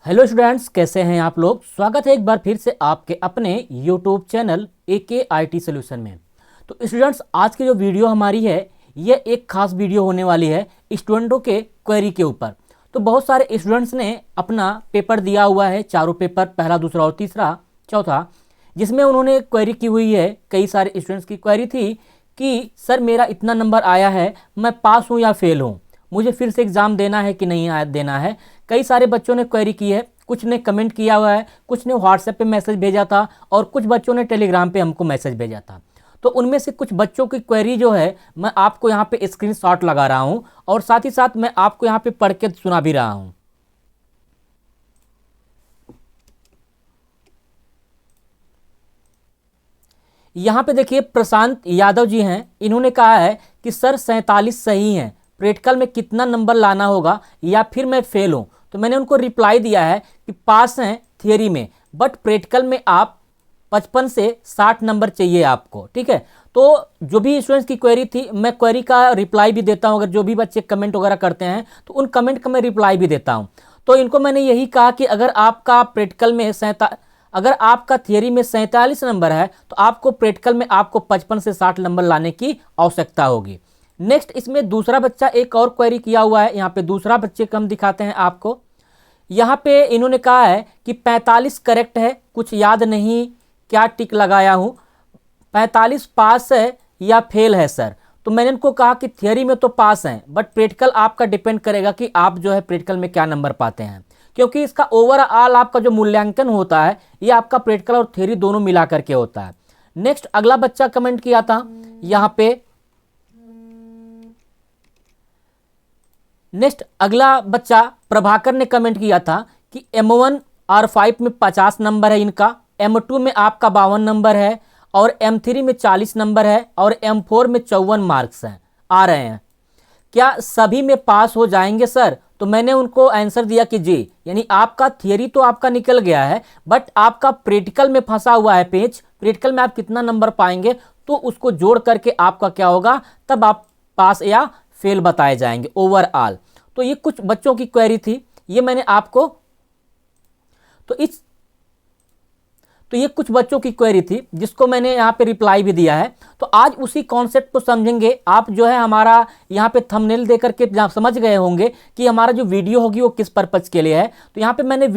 Hello students, कैसे हैं आप लोग। स्वागत है एक बार फिर से आपके अपने YouTube channel AK IT solution में। तो स्टूडेंट्स, आज की जो वीडियो हमारी है ये एक खास वीडियो होने वाली है स्टूडेंटों के क्वेरी के ऊपर। तो बहुत सारे स्टूडेंट्स ने अपना पेपर दिया हुआ है, चारों पेपर, पहला, दूसरा और तीसरा, चौथा, जिसमें उन्होंने क्वेरी की हुई है। कई सारे स्टूडेंट्स की क्वेरी थी कि सर मेरा इतना नंबर आया है, मैं पास हूँ या फेल हूँ, मुझे फिर से एग्ज़ाम देना है कि नहीं देना है। कई सारे बच्चों ने क्वेरी की है, कुछ ने कमेंट किया हुआ है, कुछ ने व्हाट्सएप पे मैसेज भेजा था और कुछ बच्चों ने टेलीग्राम पे हमको मैसेज भेजा था। तो उनमें से कुछ बच्चों की क्वेरी जो है मैं आपको यहाँ पे स्क्रीनशॉट लगा रहा हूँ और साथ ही साथ मैं आपको यहाँ पे पढ़ के सुना भी रहा हूँ। यहाँ पे देखिए, प्रशांत यादव जी हैं, इन्होंने कहा है कि सर 47 सही हैं, प्रैक्टिकल में कितना नंबर लाना होगा या फिर मैं फेल हूँ। तो मैंने उनको रिप्लाई दिया है कि पास हैं थियरी में, बट प्रैक्टिकल में आप 55 से 60 नंबर चाहिए आपको। ठीक है, तो जो भी स्टूडेंट्स की क्वेरी थी मैं क्वेरी का रिप्लाई भी देता हूँ। अगर जो भी बच्चे कमेंट वगैरह करते हैं तो उन कमेंट का मैं रिप्लाई भी देता हूँ। तो इनको मैंने यही कहा कि अगर आपका प्रैक्टिकल में अगर आपका थियरी में 47 नंबर है तो आपको प्रैक्टिकल में आपको 55 से 60 नंबर लाने की आवश्यकता होगी। नेक्स्ट, इसमें दूसरा बच्चा एक और क्वेरी किया हुआ है। यहाँ पे दूसरा बच्चे को हम दिखाते हैं आपको। यहाँ पे इन्होंने कहा है कि 45 करेक्ट है, कुछ याद नहीं क्या टिक लगाया हूँ, 45 पास है या फेल है सर। तो मैंने इनको कहा कि थियरी में तो पास हैं, बट प्रैक्टिकल आपका डिपेंड करेगा कि आप जो है प्रैक्टिकल में क्या नंबर पाते हैं, क्योंकि इसका ओवरऑल आपका जो मूल्यांकन होता है ये आपका प्रैक्टिकल और थ्योरी दोनों मिला करके होता है। नेक्स्ट, अगला बच्चा कमेंट किया था यहाँ पे। नेक्स्ट, अगला बच्चा प्रभाकर ने कमेंट किया था कि M1 R5 में 50 नंबर है इनका, M2 में आपका 52 नंबर है और M3 में 40 नंबर है और M4 में 54 मार्क्स हैं आ रहे हैं, क्या सभी में पास हो जाएंगे सर। तो मैंने उनको आंसर दिया कि जी, यानी आपका थियरी तो आपका निकल गया है, बट आपका प्रैक्टिकल में फंसा हुआ है पेच। प्रैक्टिकल में आप कितना नंबर पाएंगे तो उसको जोड़ करके आपका क्या होगा, तब आप पास या फेल बताए जाएंगे ओवरऑल। तो ये कुछ बच्चों की क्वेरी थी, ये मैंने आपको तो ये कुछ बच्चों की क्वेरी थी जिसको मैंने यहाँ पे रिप्लाई भी दिया है। तो आज उसी कॉन्सेप्ट को समझेंगे। आप जो है हमारा यहाँ पे थंबनेल देकर के समझ गए होंगे कि हमारा जो वीडियो होगी वो किस पर्पज़ के लिए है। तो यहाँ पे मैंने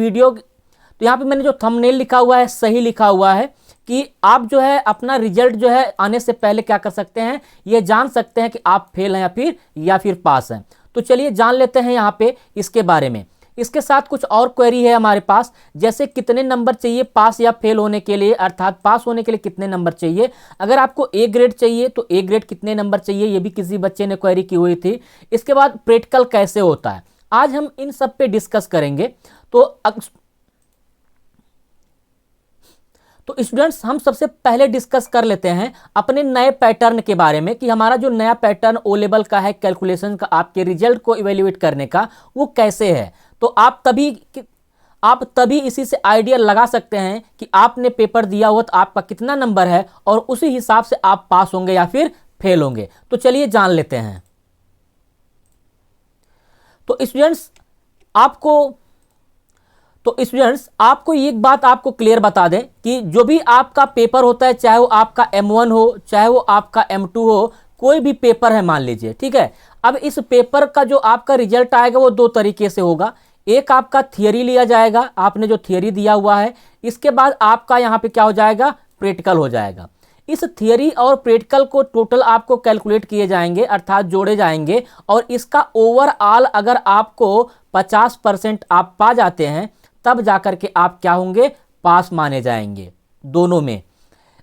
जो थंबनेल लिखा हुआ है सही लिखा हुआ है कि आप जो है अपना रिजल्ट जो है आने से पहले क्या कर सकते हैं, ये जान सकते हैं कि आप फेल हैं या फिर पास हैं। तो चलिए जान लेते हैं यहाँ पे इसके बारे में। इसके साथ कुछ और क्वेरी है हमारे पास, जैसे कितने नंबर चाहिए पास या फेल होने के लिए, अर्थात पास होने के लिए कितने नंबर चाहिए। अगर आपको ए ग्रेड चाहिए तो ए ग्रेड कितने नंबर चाहिए, ये भी किसी बच्चे ने क्वेरी की हुई थी। इसके बाद प्रैक्टिकल कैसे होता है, आज हम इन सब पे डिस्कस करेंगे। तो स्टूडेंट्स, हम सबसे पहले डिस्कस कर लेते हैं अपने नए पैटर्न के बारे में कि हमारा जो नया पैटर्न ओ लेवल का है कैलकुलेशन का, आपके रिजल्ट को इवेल्युएट करने का, वो कैसे है। तो आप तभी इसी से आइडिया लगा सकते हैं कि आपने पेपर दिया हुआ तो आपका कितना नंबर है और उसी हिसाब से आप पास होंगे या फिर फेल होंगे। तो चलिए जान लेते हैं। तो स्टूडेंट्स, आपको एक बात आपको क्लियर बता दें कि जो भी आपका पेपर होता है, चाहे वो आपका M1 हो चाहे वो आपका M2 हो, कोई भी पेपर है मान लीजिए, ठीक है। अब इस पेपर का जो आपका रिजल्ट आएगा वो दो तरीके से होगा। एक आपका थियरी लिया जाएगा, आपने जो थियरी दिया हुआ है, इसके बाद आपका यहाँ पे क्या हो जाएगा, प्रैक्टिकल हो जाएगा। इस थियरी और प्रैक्टिकल को टोटल आपको कैलकुलेट किए जाएंगे, अर्थात जोड़े जाएंगे, और इसका ओवरऑल अगर आपको 50% आप पा जाते हैं तब जाकर के आप क्या होंगे, पास माने जाएंगे दोनों में।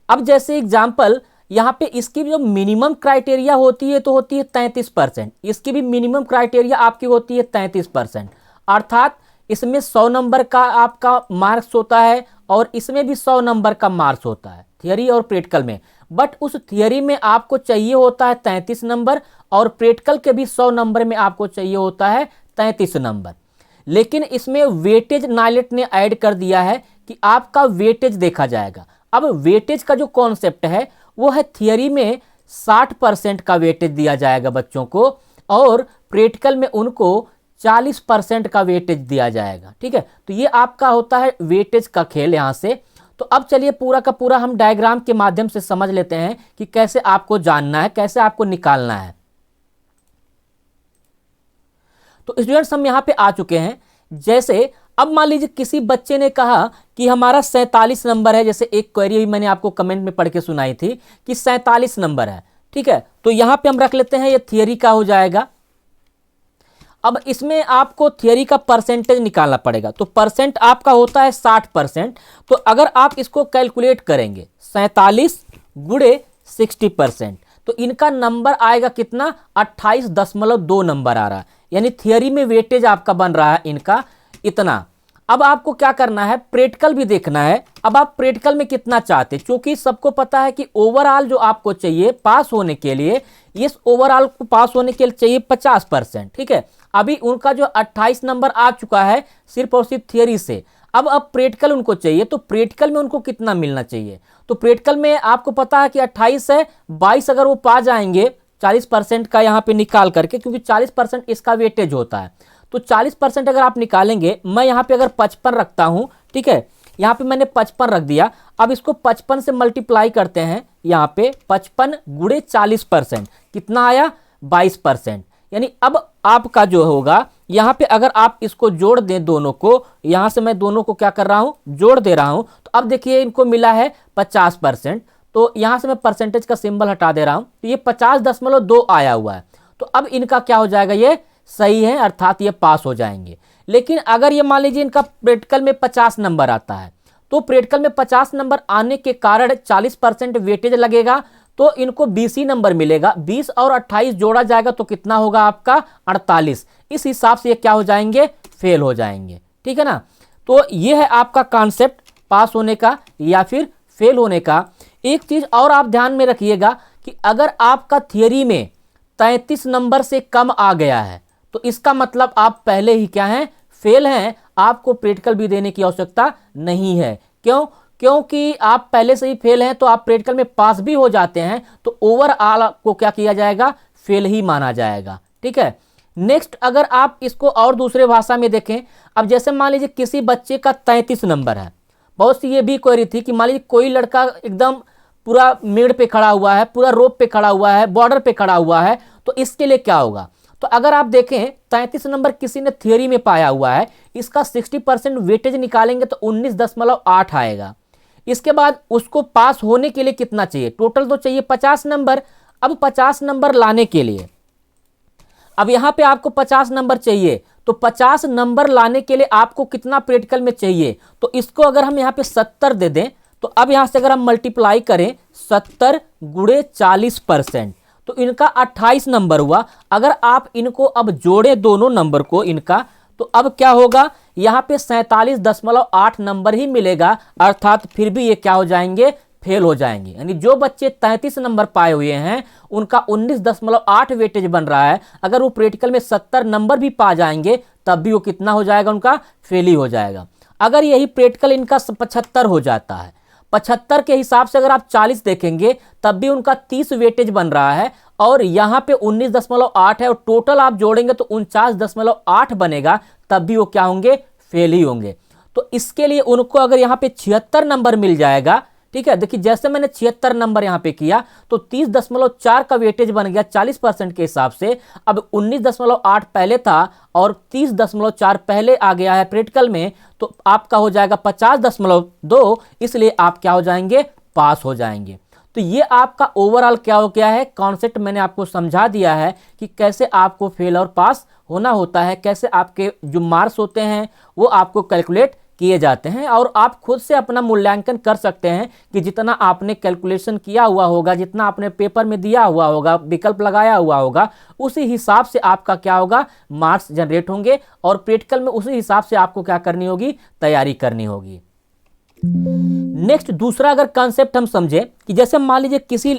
अब जैसे एग्जाम्पल, यहाँ पे इसकी जो मिनिमम क्राइटेरिया होती है तो होती है 33%। इसकी भी मिनिमम क्राइटेरिया आपकी होती है 33%, अर्थात इसमें 100 नंबर का आपका मार्क्स होता है और इसमें भी 100 नंबर का मार्क्स होता है थियरी और प्रैक्टिकल में। बट उस थियरी में आपको चाहिए होता है 33 नंबर और प्रैक्टिकल के भी 100 नंबर में आपको चाहिए होता है 33 नंबर। लेकिन इसमें वेटेज नाइलेट ने ऐड कर दिया है कि आपका वेटेज देखा जाएगा। अब वेटेज का जो कॉन्सेप्ट है वो है थियरी में 60% का वेटेज दिया जाएगा बच्चों को और प्रैक्टिकल में उनको 40% का वेटेज दिया जाएगा। ठीक है, तो ये आपका होता है वेटेज का खेल यहाँ से। तो अब चलिए पूरा का पूरा हम डायग्राम के माध्यम से समझ लेते हैं कि कैसे आपको जानना है, कैसे आपको निकालना है। तो स्टूडेंट्स हम यहाँ पे आ चुके हैं। जैसे अब मान लीजिए किसी बच्चे ने कहा कि हमारा 47 नंबर है, जैसे एक क्वेरी मैंने आपको कमेंट में पढ़ के सुनाई थी कि 47 नंबर है। ठीक है, तो यहाँ पे हम रख लेते हैं, ये थियरी का हो जाएगा। अब इसमें आपको थियरी का परसेंटेज निकालना पड़ेगा। तो परसेंट आपका होता है 60%। तो अगर आप इसको कैलकुलेट करेंगे 47 गुणे 60%, तो इनका नंबर आएगा कितना, 28.2 नंबर आ रहा है। यानी थियरी में वेटेज आपका बन रहा है इनका इतना। अब आपको क्या करना है, प्रैक्टिकल भी देखना है। अब आप प्रैक्टिकल में कितना चाहते हैं, क्योंकि सबको पता है कि ओवरऑल जो आपको चाहिए पास होने के लिए, इस ओवरऑल को पास होने के लिए चाहिए 50%। ठीक है, अभी उनका जो 28 नंबर आ चुका है सिर्फ और सिर्फ थियरी से। अब प्रैक्टिकल उनको चाहिए, तो प्रैक्टिकल में उनको कितना मिलना चाहिए। तो प्रैक्टिकल में आपको पता है कि 28 है, 22 अगर वो पा जाएंगे 40% का यहाँ पे निकाल करके, क्योंकि 40% इसका वेटेज होता है। तो 40% अगर आप निकालेंगे, मैं यहाँ पे अगर 55 रखता हूँ, ठीक है, यहाँ पे मैंने 55 रख दिया। अब इसको 55 से मल्टीप्लाई करते हैं, यहाँ पे 55 गुणे 40%, कितना आया, 22%। यानी अब आपका जो होगा यहाँ पे अगर आप इसको जोड़ दें दोनों को, यहाँ से मैं दोनों को क्या कर रहा हूँ, जोड़ दे रहा हूँ, तो अब देखिए इनको मिला है 50%। तो यहाँ से मैं परसेंटेज का सिंबल हटा दे रहा हूँ, तो ये 50.2 आया हुआ है। तो अब इनका क्या हो जाएगा, ये सही है, अर्थात ये पास हो जाएंगे। लेकिन अगर ये मान लीजिए इनका प्रैक्टिकल में 50 नंबर आता है, तो प्रैक्टिकल में 50 नंबर आने के कारण 40% वेटेज लगेगा, तो इनको 20 ही नंबर मिलेगा। 20 और 28 जोड़ा जाएगा तो कितना होगा आपका, 48। इस हिसाब से ये क्या हो जाएंगे, फेल हो जाएंगे। ठीक है ना। तो ये है आपका कॉन्सेप्ट पास होने का या फिर फेल होने का। एक चीज और आप ध्यान में रखिएगा कि अगर आपका थियरी में 33 नंबर से कम आ गया है, तो इसका मतलब आप पहले ही क्या हैं, फेल हैं। आपको प्रैक्टिकल भी देने की आवश्यकता नहीं है। क्यों, क्योंकि आप पहले से ही फेल हैं, तो आप प्रैक्टिकल में पास भी हो जाते हैं, तो ओवरऑल को क्या किया जाएगा, फेल ही माना जाएगा। ठीक है। नेक्स्ट अगर आप इसको और दूसरे भाषा में देखें, अब जैसे मान लीजिए किसी बच्चे का 33 नंबर है। बहुत सी ये भी क्वेरी थी कि मान लीजिए कोई लड़का एकदम पूरा मेड़ पे खड़ा हुआ है, पूरा रोप पे खड़ा हुआ है, बॉर्डर पे खड़ा हुआ है, तो इसके लिए क्या होगा। तो अगर आप देखें 33 नंबर किसी ने थियरी में पाया हुआ है, इसका 60% वेटेज निकालेंगे तो 19.8 आएगा। इसके बाद उसको पास होने के लिए कितना चाहिए, टोटल तो चाहिए 50 नंबर। अब 50 नंबर लाने के लिए, अब यहां पे आपको 50 नंबर चाहिए, तो 50 नंबर लाने के लिए आपको कितना प्रैक्टिकल में चाहिए, तो इसको अगर हम यहां पे 70 दे दें, तो अब यहां से अगर हम मल्टीप्लाई करें 70 गुणे 40%, तो इनका 28 नंबर हुआ। अगर आप इनको अब जोड़ें दोनों नंबर को इनका, तो अब क्या होगा, यहां पे 47.8 नंबर ही मिलेगा, अर्थात फिर भी ये क्या हो जाएंगे, फेल हो जाएंगे। यानी जो बच्चे 33 नंबर पाए हुए हैं उनका 19.8 वेटेज बन रहा है। अगर वो प्रैक्टिकल में 70 नंबर भी पा जाएंगे तब भी वो कितना हो जाएगा, उनका फेल ही हो जाएगा। अगर यही प्रैक्टिकल इनका 75 हो जाता है, 75 के हिसाब से अगर आप 40 देखेंगे तब भी उनका 30 वेटेज बन रहा है, और यहाँ पे 19.8 है, और टोटल आप जोड़ेंगे तो 49.8 बनेगा, तब भी वो क्या होंगे, फेल ही होंगे। तो इसके लिए उनको अगर यहाँ पे 76 नंबर मिल जाएगा, ठीक है, देखिए जैसे मैंने 76 नंबर यहाँ पे किया तो 30.4 का वेटेज बन गया 40% के हिसाब से। अब 19.8 पहले था और 30.4 पहले आ गया है प्रैक्टिकल में, तो आपका हो जाएगा 50.2, इसलिए आप क्या हो जाएंगे, पास हो जाएंगे। तो ये आपका ओवरऑल क्या हो गया है, कॉन्सेप्ट मैंने आपको समझा दिया है कि कैसे आपको फेल और पास होना होता है, कैसे आपके जो मार्क्स होते हैं वो आपको कैलकुलेट किए जाते हैं, और आप खुद से अपना मूल्यांकन कर सकते हैं कि जितना आपने कैलकुलेशन किया हुआ होगा, जितना आपने पेपर में दिया हुआ होगा, विकल्प लगाया हुआ होगा, उसी हिसाब से आपका क्या होगा, मार्क्स जनरेट होंगे, और प्रैक्टिकल में उसी हिसाब से आपको क्या करनी होगी, तैयारी करनी होगी। नेक्स्ट दूसरा अगर कॉन्सेप्ट हम समझे कि जैसे मान लीजिए किसी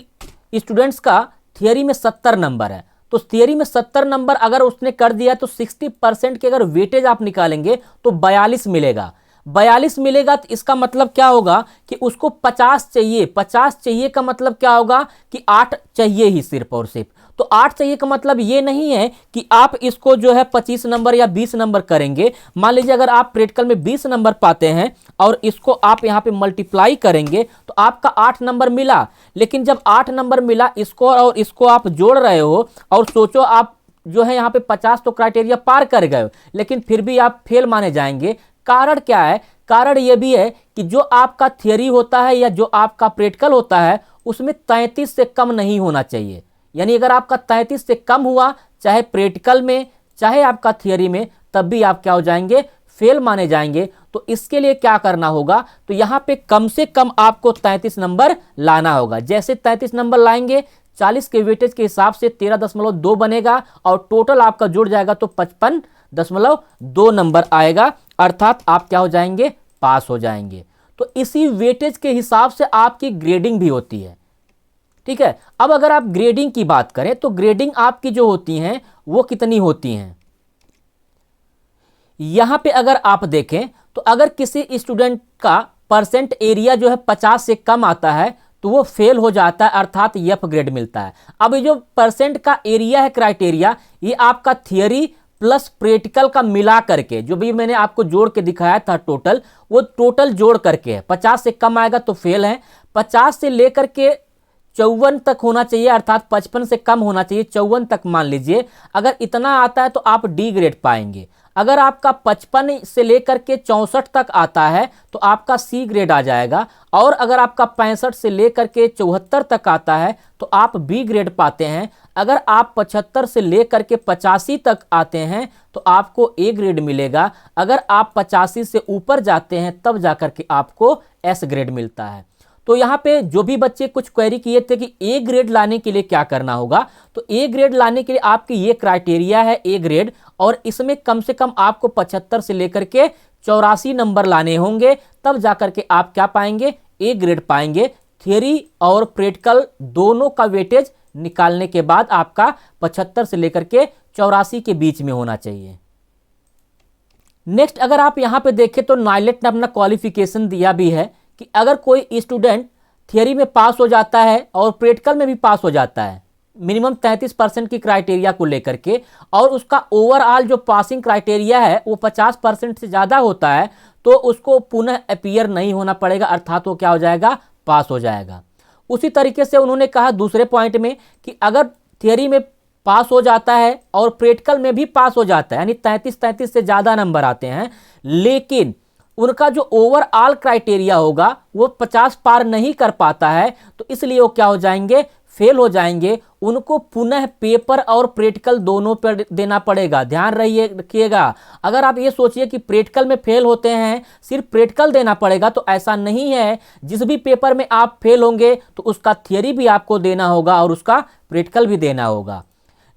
स्टूडेंट्स का थियरी में 70 नंबर है, तो थियरी में 70 नंबर अगर उसने कर दिया तो 60% के अगर वेटेज आप निकालेंगे तो 42 मिलेगा। 42 मिलेगा तो इसका मतलब क्या होगा कि उसको 50 चाहिए। 50 चाहिए का मतलब क्या होगा कि 8 चाहिए ही सिर्फ और सिर्फ। तो 8 चाहिए का मतलब ये नहीं है कि आप इसको जो है 25 नंबर या 20 नंबर करेंगे। मान लीजिए अगर आप प्रैक्टिकल में 20 नंबर पाते हैं और इसको आप यहाँ पे मल्टीप्लाई करेंगे तो आपका 8 नंबर मिला, लेकिन जब 8 नंबर मिला इसको और इसको आप जोड़ रहे हो और सोचो आप जो है यहाँ पे 50 तो क्राइटेरिया पार कर गए, लेकिन फिर भी आप फेल माने जाएंगे। कारण क्या है? कारण यह भी है कि जो आपका थियरी होता है या जो आपका प्रैक्टिकल होता है उसमें 33 से कम नहीं होना चाहिए। यानी अगर आपका 33 से कम हुआ चाहे प्रैक्टिकल में चाहे आपका थियरी में, तब भी आप क्या हो जाएंगे? फेल माने जाएंगे। तो इसके लिए क्या करना होगा? तो यहाँ पे कम से कम आपको 33 नंबर लाना होगा। जैसे 33 नंबर लाएंगे 40 के वेटेज के हिसाब से 13.2 बनेगा और टोटल आपका जुड़ जाएगा तो 55.2 नंबर आएगा, अर्थात आप क्या हो जाएंगे? पास हो जाएंगे। तो इसी वेटेज के हिसाब से आपकी ग्रेडिंग भी होती है, ठीक है। अब अगर आप ग्रेडिंग की बात करें तो ग्रेडिंग आपकी जो होती हैं वो कितनी होती हैं? यहां पे अगर आप देखें तो अगर किसी स्टूडेंट का परसेंट एरिया जो है 50 से कम आता है तो वो फेल हो जाता है, अर्थात एफ ग्रेड मिलता है। अब ये जो परसेंट का एरिया है क्राइटेरिया, ये आपका थियरी प्लस प्रैक्टिकल का मिला करके जो भी मैंने आपको जोड़ के दिखाया था टोटल, वो टोटल जोड़ करके है। 50 से कम आएगा तो फेल है, 50 से लेकर के 54 तक होना चाहिए, अर्थात 55 से कम होना चाहिए, 54 तक मान लीजिए। अगर इतना आता है तो आप डी ग्रेड पाएंगे। अगर आपका 55 से लेकर के 64 तक आता है तो आपका सी ग्रेड आ जाएगा, और अगर आपका 65 से लेकर के 74 तक आता है तो आप बी ग्रेड पाते हैं। अगर आप 75 से लेकर के 85 तक आते हैं तो आपको ए ग्रेड मिलेगा। अगर आप 85 से ऊपर जाते हैं तब जाकर के आपको एस ग्रेड मिलता है। तो यहाँ पे जो भी बच्चे कुछ क्वेरी किए थे कि ए ग्रेड लाने के लिए क्या करना होगा, तो ए ग्रेड लाने के लिए आपकी ये क्राइटेरिया है ए ग्रेड, और इसमें कम से कम आपको 75 से लेकर के 84 नंबर लाने होंगे, तब जाकर के आप क्या पाएंगे? ए ग्रेड पाएंगे। थियरी और प्रैक्टिकल दोनों का वेटेज निकालने के बाद आपका 75 से लेकर के 84 के बीच में होना चाहिए। नेक्स्ट अगर आप यहाँ पे देखें तो नाइलेट ने अपना क्वालिफिकेशन दिया भी है कि अगर कोई स्टूडेंट थियरी में पास हो जाता है और प्रैक्टिकल में भी पास हो जाता है मिनिमम 33% की क्राइटेरिया को लेकर के, और उसका ओवरऑल जो पासिंग क्राइटेरिया है वो 50% से ज़्यादा होता है, तो उसको पुनः अपीयर नहीं होना पड़ेगा, अर्थात वो क्या हो जाएगा? पास हो जाएगा। उसी तरीके से उन्होंने कहा दूसरे पॉइंट में कि अगर थियरी में पास हो जाता है और प्रैक्टिकल में भी पास हो जाता है, यानी 33 से ज़्यादा नंबर आते हैं, लेकिन उनका जो ओवरऑल क्राइटेरिया होगा वो 50 पार नहीं कर पाता है, तो इसलिए वो क्या हो जाएंगे? फेल हो जाएंगे। उनको पुनः पेपर और प्रैक्टिकल दोनों पर देना पड़ेगा। ध्यान रखिएगा, अगर आप ये सोचिए कि प्रैक्टिकल में फेल होते हैं सिर्फ प्रैक्टिकल देना पड़ेगा, तो ऐसा नहीं है। जिस भी पेपर में आप फेल होंगे तो उसका थियरी भी आपको देना होगा और उसका प्रैक्टिकल भी देना होगा।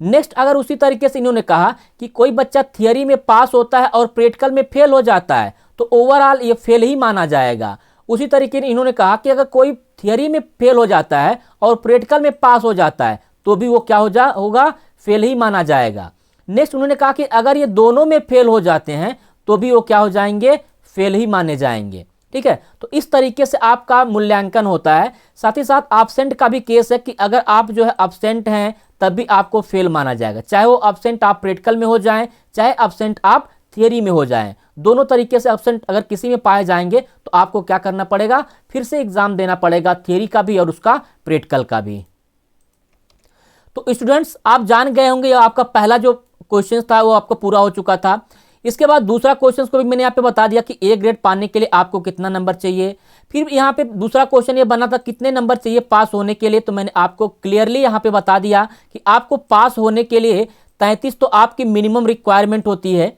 नेक्स्ट अगर उसी तरीके से इन्होंने कहा कि कोई बच्चा थियरी में पास होता है और प्रैक्टिकल में फेल हो जाता है तो ओवरऑल ये फेल ही माना जाएगा। उसी तरीके से इन्होंने कहा कि अगर कोई थियरी में फेल हो जाता है और प्रैक्टिकल में पास हो जाता है तो भी वो क्या होगा? फेल ही माना जाएगा। नेक्स्ट उन्होंने कहा कि अगर ये दोनों में फेल हो जाते हैं तो भी वो क्या हो जाएंगे? फेल ही माने जाएंगे। ठीक है, तो इस तरीके से आपका मूल्यांकन होता है। साथ ही साथ एब्सेंट का भी केस है कि अगर आप जो है एब्सेंट हैं तब भी आपको फेल माना जाएगा, चाहे वो एब्सेंट आप प्रैक्टिकल में हो जाएं चाहे एब्सेंट आप थियरी में हो जाएं। दोनों तरीके से एब्सेंट अगर किसी में पाए जाएंगे तो आपको क्या करना पड़ेगा? फिर से एग्जाम देना पड़ेगा, थियरी का भी और उसका प्रैक्टिकल का भी। तो स्टूडेंट्स आप जान गए होंगे, आपका पहला जो क्वेश्चन था वो आपको पूरा हो चुका था। इसके बाद दूसरा क्वेश्चन को भी मैंने यहाँ पे बता दिया कि ए ग्रेड पाने के लिए आपको कितना नंबर चाहिए। फिर यहाँ पे दूसरा क्वेश्चन ये बना था कितने नंबर चाहिए पास होने के लिए, तो मैंने आपको क्लियरली यहाँ पे बता दिया कि आपको पास होने के लिए 33 तो आपकी मिनिमम रिक्वायरमेंट होती है।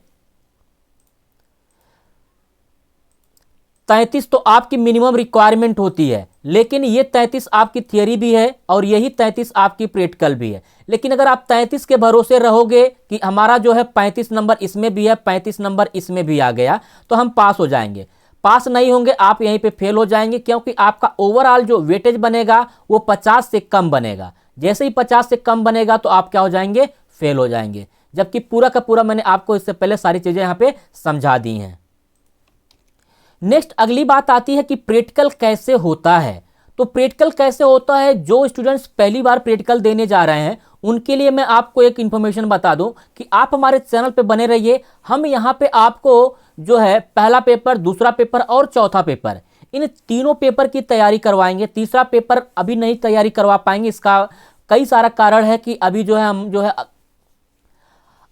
33 तो आपकी मिनिमम रिक्वायरमेंट होती है, लेकिन ये 33 आपकी थियरी भी है और यही 33 आपकी प्रैक्टिकल भी है। लेकिन अगर आप 33 के भरोसे रहोगे कि हमारा जो है 35 नंबर इसमें भी है 35 नंबर इसमें भी आ गया तो हम पास हो जाएंगे, पास नहीं होंगे, आप यहीं पे फेल हो जाएंगे, क्योंकि आपका ओवरऑल जो वेटेज बनेगा वो 50 से कम बनेगा। जैसे ही 50 से कम बनेगा तो आप क्या हो जाएंगे? फेल हो जाएंगे। जबकि पूरा का पूरा मैंने आपको इससे पहले सारी चीजें यहाँ पे समझा दी हैं। नेक्स्ट अगली बात आती है कि प्रैक्टिकल कैसे होता है। तो प्रैक्टिकल कैसे होता है, जो स्टूडेंट्स पहली बार प्रैक्टिकल देने जा रहे हैं उनके लिए मैं आपको एक इन्फॉर्मेशन बता दूं कि आप हमारे चैनल पे बने रहिए। हम यहाँ पे आपको जो है पहला पेपर, दूसरा पेपर और चौथा पेपर, इन तीनों पेपर की तैयारी करवाएंगे। तीसरा पेपर अभी नहीं तैयारी करवा पाएंगे, इसका कई सारा कारण है कि अभी जो है हम जो है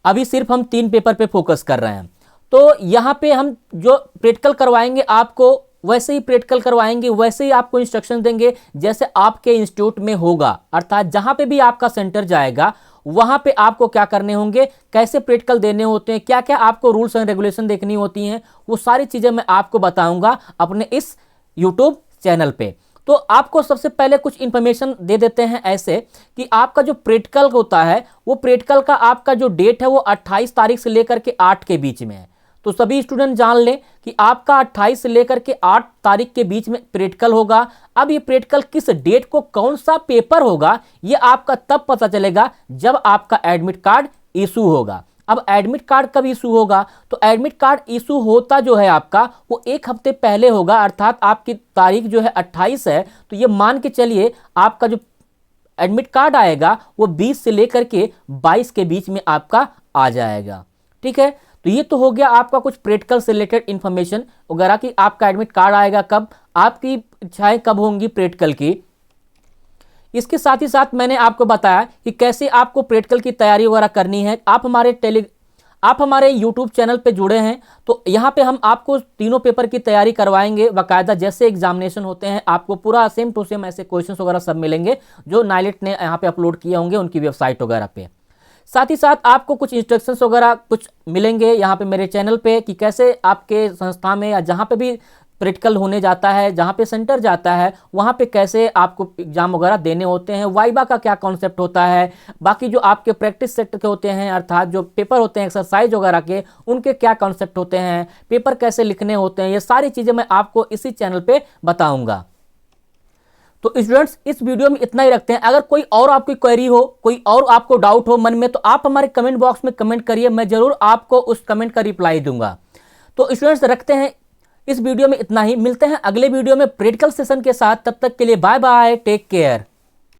अभी सिर्फ हम 3 पेपर पे फोकस कर रहे हैं। तो यहाँ पे हम जो प्रैक्टिकल करवाएंगे आपको वैसे ही प्रैक्टिकल करवाएंगे, वैसे ही आपको इंस्ट्रक्शन देंगे जैसे आपके इंस्टीट्यूट में होगा। अर्थात जहाँ पे भी आपका सेंटर जाएगा वहाँ पे आपको क्या करने होंगे, कैसे प्रैक्टिकल देने होते हैं, क्या क्या आपको रूल्स एंड रेगुलेशन देखनी होती हैं, वो सारी चीज़ें मैं आपको बताऊँगा अपने इस यूट्यूब चैनल पे। तो आपको सबसे पहले कुछ इंफॉर्मेशन दे देते हैं ऐसे कि आपका जो प्रैक्टिकल होता है वो प्रैक्टिकल का आपका जो डेट है वो 28 तारीख से लेकर के 8 के बीच में है। तो सभी स्टूडेंट जान लें कि आपका 28 से लेकर के 8 तारीख के बीच में प्रैक्टिकल होगा। अब ये प्रैक्टिकल किस डेट को कौन सा पेपर होगा ये आपका तब पता चलेगा जब आपका एडमिट कार्ड इशू होगा। अब एडमिट कार्ड कब इशू होगा, तो एडमिट कार्ड इशू होता जो है आपका वो 1 हफ्ते पहले होगा। अर्थात आपकी तारीख जो है 28 है, तो ये मान के चलिए आपका जो एडमिट कार्ड आएगा वो 20 से लेकर के 22 के बीच में आपका आ जाएगा। ठीक है, तो ये तो हो गया आपका कुछ प्रैक्टिकल से रिलेटेड इंफॉर्मेशन वगैरह कि आपका एडमिट कार्ड आएगा कब, आपकी इच्छाएं कब होंगी प्रैक्टिकल की। इसके साथ ही साथ मैंने आपको बताया कि कैसे आपको प्रैक्टिकल की तैयारी वगैरह करनी है। आप हमारे यूट्यूब चैनल पे जुड़े हैं तो यहाँ पे हम आपको तीनों पेपर की तैयारी करवाएंगे बाकायदा। जैसे एग्जामिनेशन होते हैं आपको पूरा सेम टू सेम ऐसे क्वेश्चंस वगैरह सब मिलेंगे जो नाइलेट ने यहाँ पे अपलोड किए होंगे उनकी वेबसाइट वगैरह पे। साथ ही साथ आपको कुछ इंस्ट्रक्शंस वगैरह कुछ मिलेंगे यहाँ पे मेरे चैनल पे कि कैसे आपके संस्था में या जहाँ पे भी प्रैक्टिकल होने जाता है, जहाँ पे सेंटर जाता है वहाँ पे कैसे आपको एग्जाम वगैरह देने होते हैं, वाइवा का क्या कॉन्सेप्ट होता है, बाकी जो आपके प्रैक्टिस सेट के होते हैं अर्थात जो पेपर होते हैं एक्सरसाइज वगैरह के उनके क्या कॉन्सेप्ट होते हैं, पेपर कैसे लिखने होते हैं, ये सारी चीज़ें मैं आपको इसी चैनल पर बताऊँगा। तो स्टूडेंट्स इस वीडियो में इतना ही रखते हैं। अगर कोई और आपकी क्वेरी हो, कोई और आपको डाउट हो मन में, तो आप हमारे कमेंट बॉक्स में कमेंट करिए, मैं जरूर आपको उस कमेंट का रिप्लाई दूंगा। तो स्टूडेंट्स रखते हैं इस वीडियो में इतना ही, मिलते हैं अगले वीडियो में प्रैक्टिकल सेशन के साथ। तब तक के लिए बाय बाय, टेक केयर।